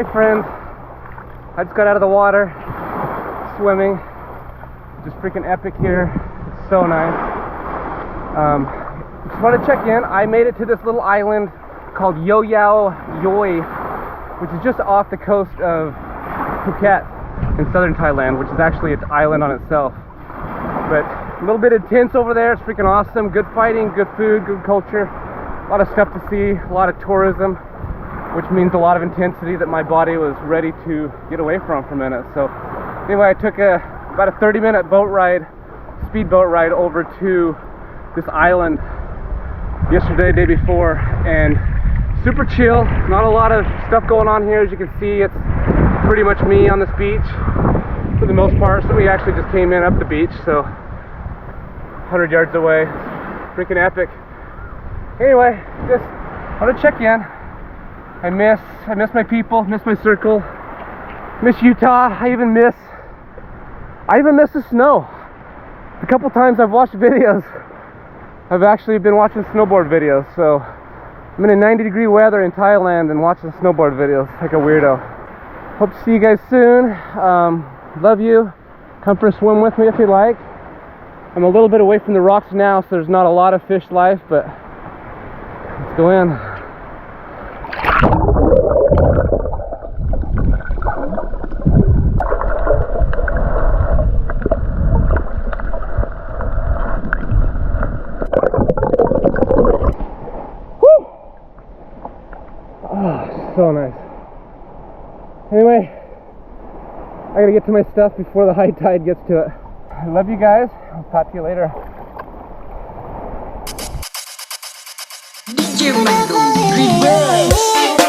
Hi friends, I just got out of the water, swimming, just freaking epic here, it's so nice. Just want to check in. I made it to this little island called Koh Yao Yai, which is just off the coast of Phuket in southern Thailand, which is actually an island on itself. But a little bit intense over there, it's freaking awesome, good fighting, good food, good culture, a lot of stuff to see, a lot of tourism, which means a lot of intensity that my body was ready to get away from for a minute. So anyway, I took about a 30-minute boat ride, speedboat ride over to this island yesterday, day before, and super chill, not a lot of stuff going on here. As you can see, it's pretty much me on this beach for the most part. So we actually just came in up the beach, so 100 yards away, freaking epic. Anyway, just want to check in. I miss my people, miss my circle, miss Utah. I even miss the snow. A couple times I've watched videos, I've actually been watching snowboard videos. So I'm in a 90-degree weather in Thailand and watching snowboard videos like a weirdo. Hope to see you guys soon. Love you. Come for a swim with me if you like. I'm a little bit away from the rocks now, so there's not a lot of fish life, but let's go in. So nice. Anyway, I gotta get to my stuff before the high tide gets to it. I love you guys. I'll talk to you later. DJ Mando, Reverse.